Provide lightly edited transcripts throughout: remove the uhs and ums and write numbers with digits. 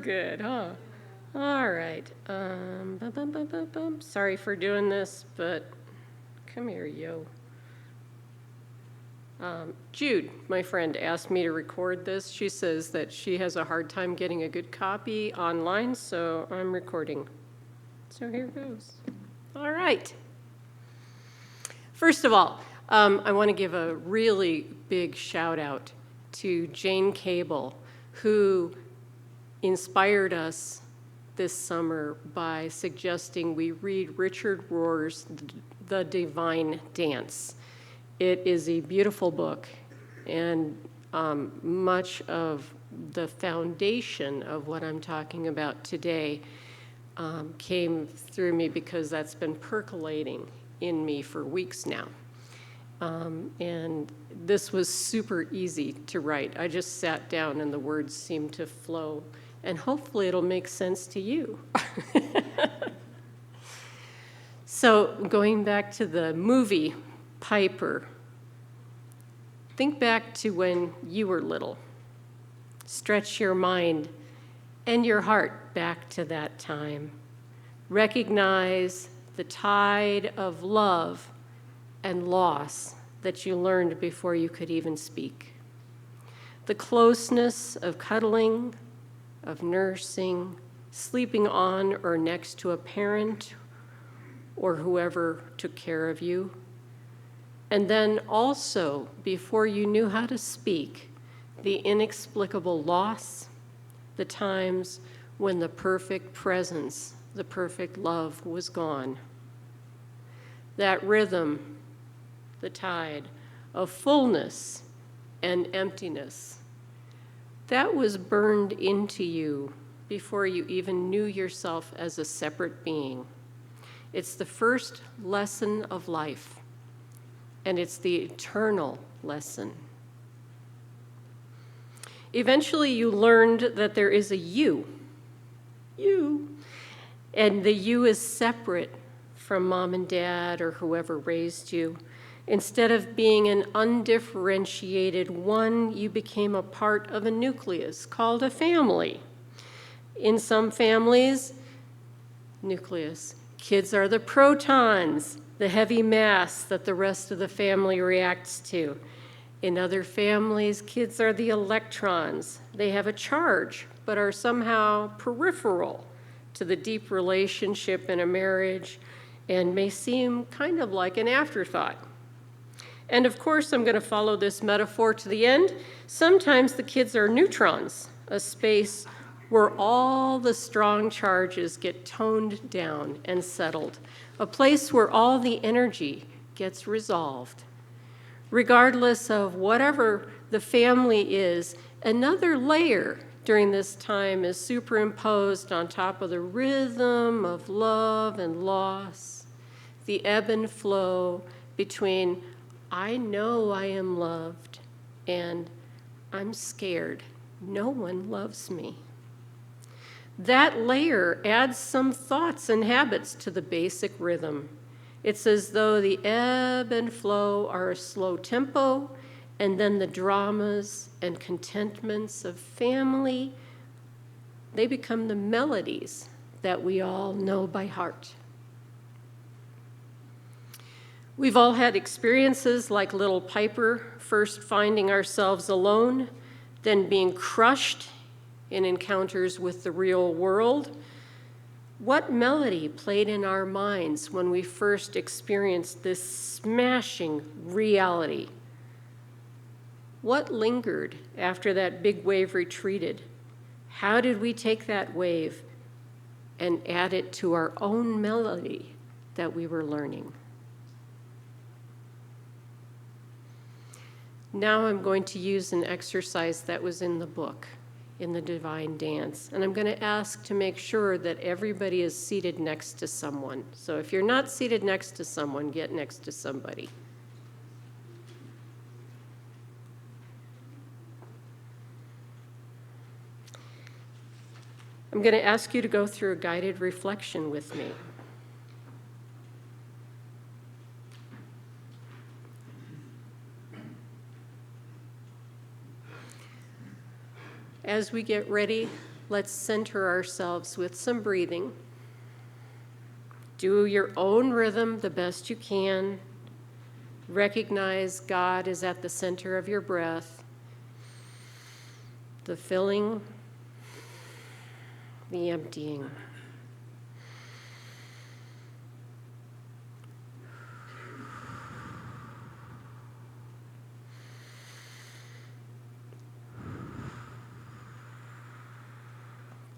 good, huh? All right. Sorry for doing this, but come here, yo. Jude, my friend, asked me to record this. She says that she has a hard time getting a good copy online, so I'm recording. So here goes. All right. First of all, I want to give a really big shout out to Jane Cable, who inspired us this summer by suggesting we read Richard Rohr's The Divine Dance. It is a beautiful book, and much of the foundation of what I'm talking about today came through me because that's been percolating in me for weeks now. And this was super easy to write. I just sat down and the words seemed to flow, and hopefully it'll make sense to you. So going back to the movie Piper, think back to when you were little. Stretch your mind and your heart back to that time. Recognize the tide of love and loss that you learned before you could even speak. The closeness of cuddling, of nursing, sleeping on or next to a parent or whoever took care of you. And then also, before you knew how to speak, the inexplicable loss, the times when the perfect presence, the perfect love was gone. That rhythm, the tide of fullness and emptiness, that was burned into you before you even knew yourself as a separate being. It's the first lesson of life, and it's the eternal lesson. Eventually, you learned that there is a you, and the you is separate from mom and dad or whoever raised you. Instead of being an undifferentiated one, you became a part of a nucleus called a family. In some families, nucleus, kids are the protons, the heavy mass that the rest of the family reacts to. In other families, kids are the electrons. They have a charge, but are somehow peripheral to the deep relationship in a marriage and may seem kind of like an afterthought. And of course, I'm going to follow this metaphor to the end. Sometimes the kids are neutrons, a space where all the strong charges get toned down and settled, a place where all the energy gets resolved. Regardless of whatever the family is, another layer during this time is superimposed on top of the rhythm of love and loss, the ebb and flow between I know I am loved and I'm scared. No one loves me. That layer adds some thoughts and habits to the basic rhythm. It's as though the ebb and flow are a slow tempo, and then the dramas and contentments of family, they become the melodies that we all know by heart. We've all had experiences like little Piper, first finding ourselves alone, then being crushed in encounters with the real world. What melody played in our minds when we first experienced this smashing reality? What lingered after that big wave retreated? How did we take that wave and add it to our own melody that we were learning? Now I'm going to use an exercise that was in the book, in the Divine Dance. And I'm going to ask to make sure that everybody is seated next to someone. So if you're not seated next to someone, get next to somebody. I'm going to ask you to go through a guided reflection with me. As we get ready, let's center ourselves with some breathing. Do your own rhythm the best you can. Recognize God is at the center of your breath. The filling, the emptying.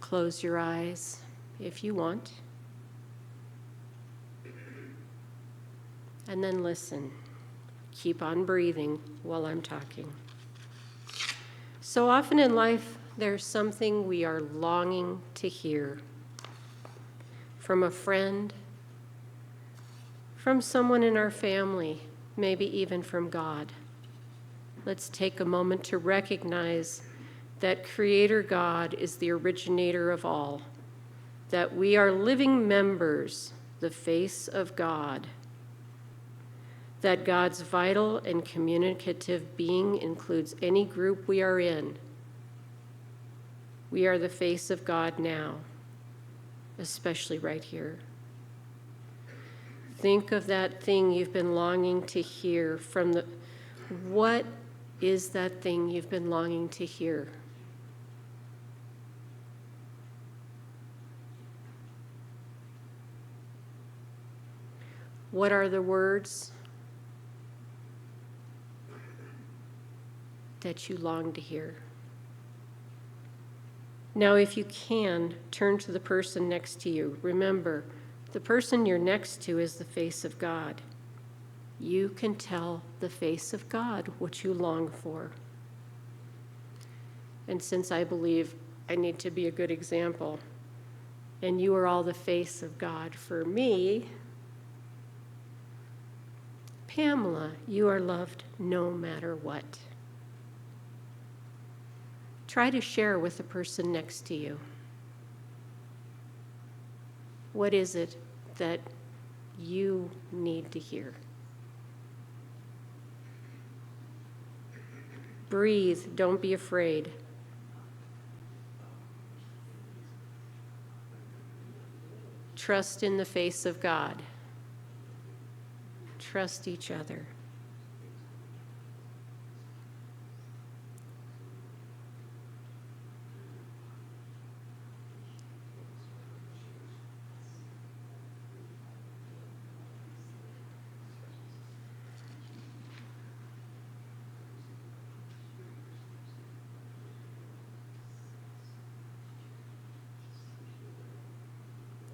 Close your eyes if you want. And then listen. Keep on breathing while I'm talking. So often in life, there's something we are longing to hear from a friend, from someone in our family, maybe even from God. Let's take a moment to recognize that Creator God is the originator of all, that we are living members, the face of God, that God's vital and communicative being includes any group we are in. We are the face of God now, especially right here. Think of that thing you've been longing to hear what is that thing you've been longing to hear? What are the words that you long to hear? Now, if you can, turn to the person next to you. Remember, the person you're next to is the face of God. You can tell the face of God what you long for. And since I believe I need to be a good example, and you are all the face of God for me, Pamela, you are loved no matter what. Try to share with the person next to you. What is it that you need to hear? Breathe, don't be afraid. Trust in the face of God. Trust each other.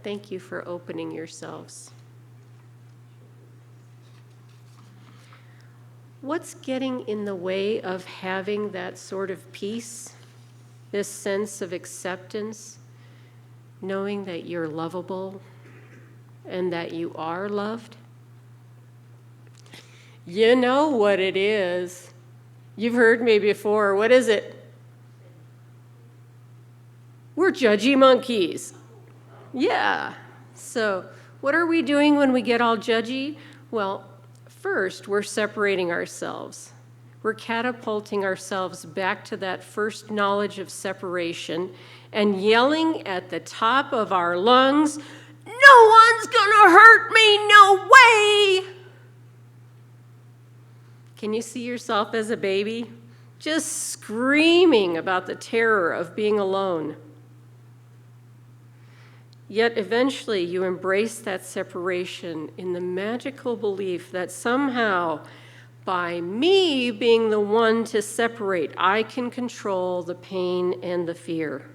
Thank you for opening yourselves. What's getting in the way of having that sort of peace, this sense of acceptance, knowing that you're lovable and that you are loved? You know what it is. You've heard me before. What is it? We're judgy monkeys. Yeah. So what are we doing when we get all judgy? Well, first, we're separating ourselves. We're catapulting ourselves back to that first knowledge of separation and yelling at the top of our lungs, "No one's gonna hurt me, no way!" Can you see yourself as a baby? Just screaming about the terror of being alone. Yet eventually you embrace that separation in the magical belief that somehow, by me being the one to separate, I can control the pain and the fear.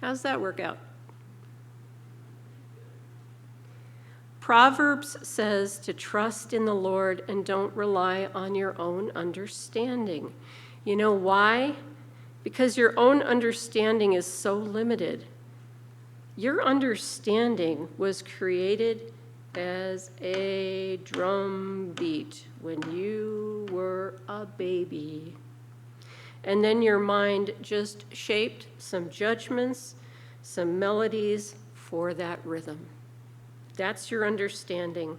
How's that work out? Proverbs says to trust in the Lord and don't rely on your own understanding. You know why? Because your own understanding is so limited. Your understanding was created as a drum beat when you were a baby. And then your mind just shaped some judgments, some melodies for that rhythm. That's your understanding.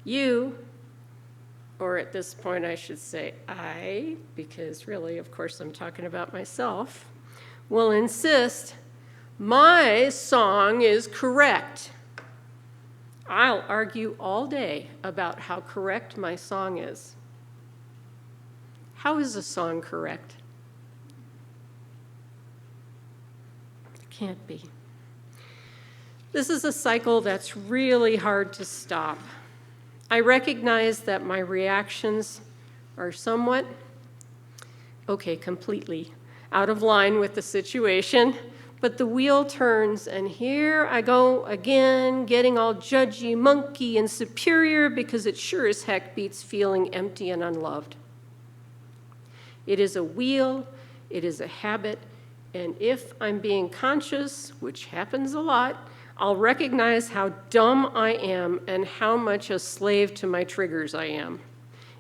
You or at this point I should say I, because really, of course, I'm talking about myself, will insist my song is correct. I'll argue all day about how correct my song is. How is a song correct? It can't be. This is a cycle that's really hard to stop. I recognize that my reactions are somewhat, completely out of line with the situation, but the wheel turns, and here I go again, getting all judgy, monkey, and superior because it sure as heck beats feeling empty and unloved. It is a wheel, it is a habit, and if I'm being conscious, which happens a lot, I'll recognize how dumb I am and how much a slave to my triggers I am.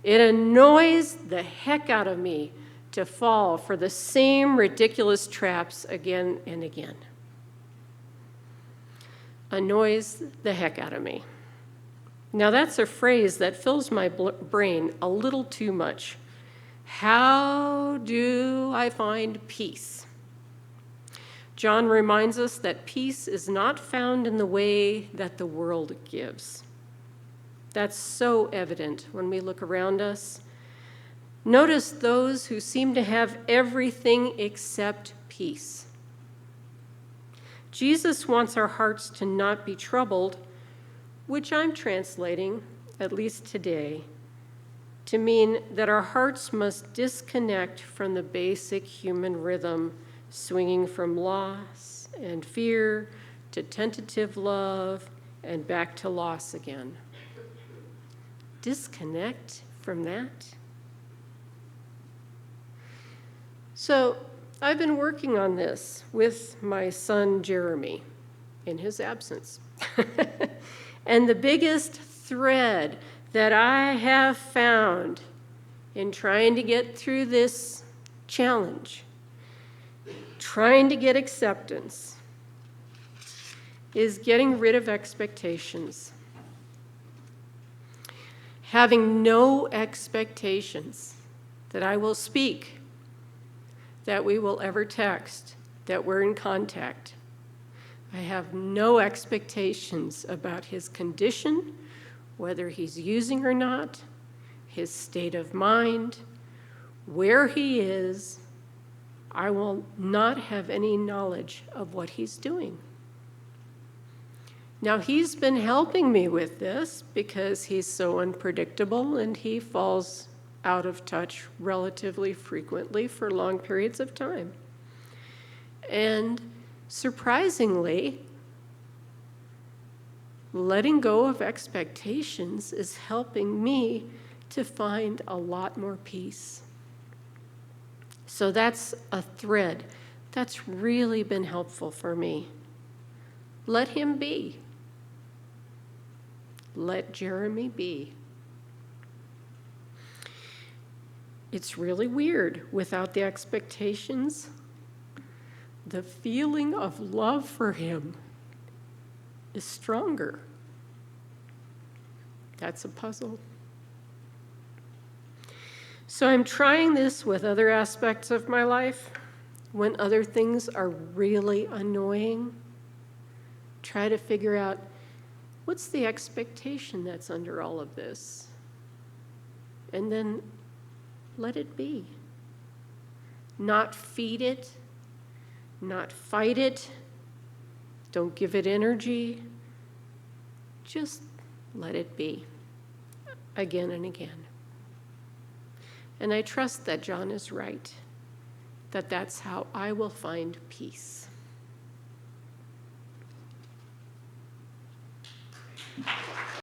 It annoys the heck out of me to fall for the same ridiculous traps again and again. Annoys the heck out of me. Now that's a phrase that fills my brain a little too much. How do I find peace? John reminds us that peace is not found in the way that the world gives. That's so evident when we look around us. Notice those who seem to have everything except peace. Jesus wants our hearts to not be troubled, which I'm translating, at least today, to mean that our hearts must disconnect from the basic human rhythm, swinging from loss and fear to tentative love and back to loss again. Disconnect from that? So I've been working on this with my son Jeremy in his absence. And the biggest thread that I have found in trying to get through this challenge, trying to get acceptance, is getting rid of expectations. Having no expectations that I will speak, that we will ever text, that we're in contact. I have no expectations about his condition, whether he's using or not, his state of mind, where he is. I will not have any knowledge of what he's doing. Now, he's been helping me with this because he's so unpredictable and he falls out of touch relatively frequently for long periods of time. And surprisingly, letting go of expectations is helping me to find a lot more peace. So that's a thread that's really been helpful for me. Let him be. Let Jeremy be. It's really weird without the expectations. The feeling of love for him is stronger. That's a puzzle. So I'm trying this with other aspects of my life. When other things are really annoying, try to figure out what's the expectation that's under all of this, and then let it be. Not feed it, not fight it, don't give it energy, just let it be, again and again. And I trust that John is right, that that's how I will find peace.